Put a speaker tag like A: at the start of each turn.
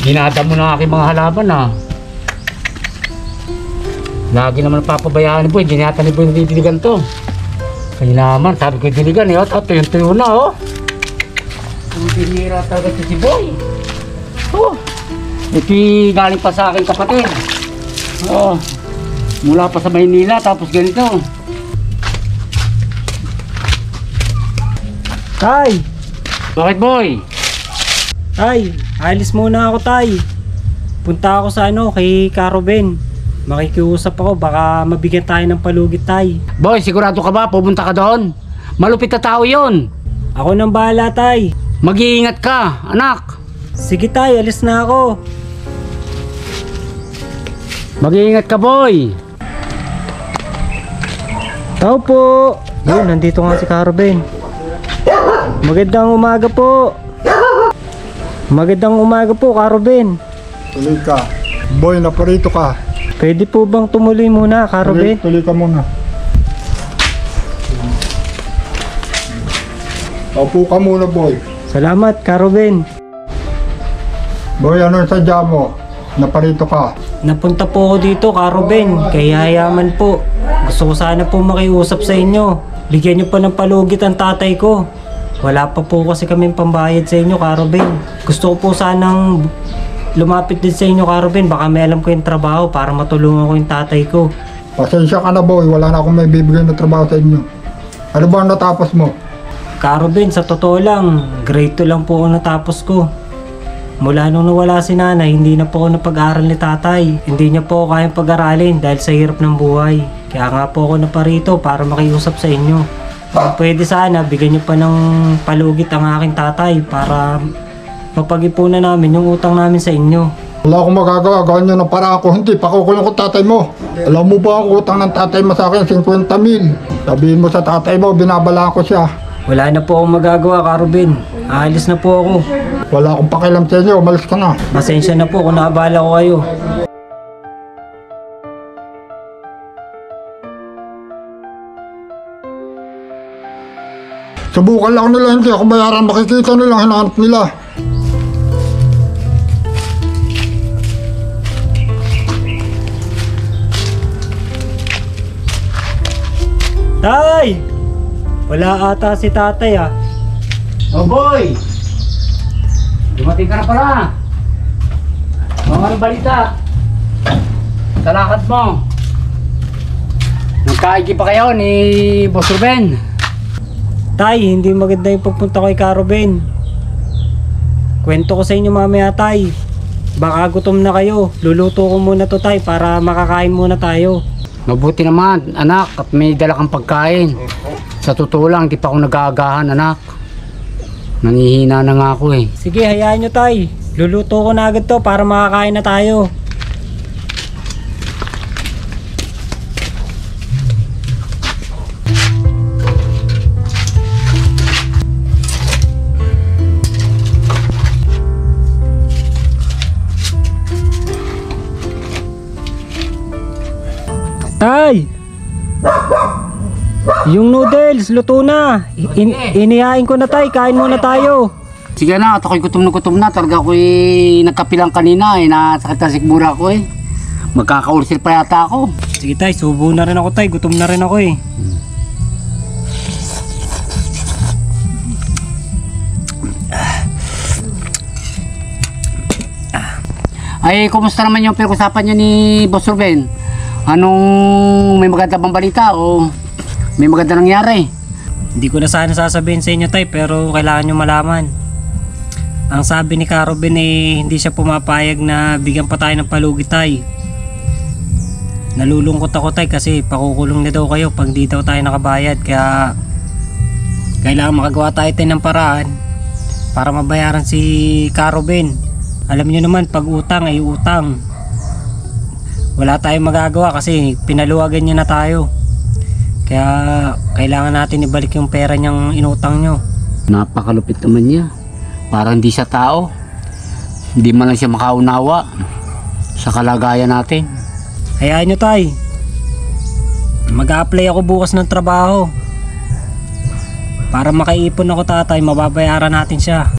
A: Ginada mo na aking mga halaman ah. Lagi naman papabayaan ni Boy, ginata ni Boy yung didiligan to. Kaya naman, sabi ko yung diligan eh, tuyo na oh. Ang binira talaga si Boy. Oh, ito galing pa sa akin kapatid. Oh, mula pa sa Maynila, tapos ganito.
B: Tay!
A: Bakit Boy?
B: Tay, alis muna ako tay. Punta ako sa kay Caroben. Makikiusap ako, baka mabigyan tayo ng palugit tay.
A: Boy, sigurado ka ba? Pupunta ka doon? Malupit na tao yun.
B: Ako nang bahala tay.
A: Mag-iingat ka, anak.
B: Sige tay, alis na ako.
A: Mag-iingat ka Boy.
B: Tao po. Yun, nandito nga si Caroben. Magandang umaga po. Magandang umaga po, Caroben.
C: Tuloy ka. Boy, naparito ka.
B: Pwede po bang tumuloy muna, Caroben?
C: Tuloy ka muna. Upo ka muna, boy.
B: Salamat, Caroben.
C: Boy, ano yung sadya mo? Naparito ka.
B: Napunta po ako dito, Caroben. Kaya yayaman po. Gusto ko sana po makiusap sa inyo. Bigyan niyo pa ng palugit ang tatay ko. Wala pa po kasi kaming pambayad sa inyo, Caroben. Gusto ko po sanang lumapit din sa inyo, Caroben. Baka may alam ko yung trabaho para matulungan ko yung tatay ko.
C: Pasensya ka na, boy. Wala na akong may bibigyan na trabaho sa inyo. Ano ba ang natapos mo?
B: Caroben, sa totoo lang, grade 2 lang po ako natapos ko. Mula nung nawala si nanay, hindi na po ako napag-aral ni tatay. Hindi niya po ako kayang pag-aralin dahil sa hirap ng buhay. Kaya nga po ako naparito para makiusap sa inyo. Kung pwede sana, bigyan niyo pa ng palugit ang aking tatay para mapag-ipunan namin yung utang namin sa inyo.
C: Wala akong magagawa. Gawin nyo ng paraan ko. Hindi, pakukulong ko tatay mo. Alam mo ba ang utang ng tatay mo sa akin? 50,000. Sabihin mo sa tatay mo, binabalaan ko siya.
B: Wala na po akong magagawa, Caroben. Aalis na po ako.
C: Wala akong pakialam sa inyo. Umalis ka na.
B: Pasensya na po kung naabala ko kayo.
C: Subukan lang nila, hindi ako bayaran. Makikita nilang hinahanap nila.
B: Tay! Wala ata si tatay ah.
A: Oh Boy, dumating ka na pala. Mga balita sa lakad mo. Nagkaigi pa kayo ni Boss Ruben.
B: Tay, hindi maganda yung pagpunta ko kay Caroben. Kwento ko sa inyo mamaya tay. Baka gutom na kayo. Luluto ko muna to tay para makakain muna tayo.
A: Mabuti naman anak at may dala kang pagkain. Sa totoo lang, di pa ako nag-aagahan anak. Nangihina na nga ako eh.
B: Sige, hayaan nyo tay. Luluto ko na agad to para makakain na tayo. Tay! Yung noodles, luto na. Inihain ko na tay, kain muna tayo.
A: Sige na, at ako'y gutom na. Talaga ako'y nagkapilang kanina eh. Nasakit na sigmura ko eh. Magkakaulsir pa yata ako.
B: Sige tay, subo na rin ako tay. Gutom na rin ako eh.
A: Ay, kumusta naman yung pinag-usapan niyo ni Boss Ruben? Anong may maganda bang balita o may maganda nangyari?
B: Hindi ko na sana sasabihin sa inyo tay, pero kailangan nyo malaman. Ang sabi ni Caroben eh, hindi siya pumapayag na bigyan pa tayo ng palugit tay. Nalulungkot ako tay kasi pakukulong na daw kayo pag di daw tayo nakabayad. Kaya kailangan makagawa tayo ng paraan para mabayaran si Caroben. Alam niyo naman, pag utang ay utang. Wala tayong magagawa kasi pinaluwagan niya na tayo. Kaya kailangan natin ibalik yung pera niyang inutang nyo.
A: Napakalupit naman niya. Parang hindi siya tao. Hindi man lang siya makaunawa sa kalagayan natin.
B: Hayaan nyo tay. Mag-a-apply ako bukas ng trabaho. Para makaipon ako tatay, mababayaran natin siya.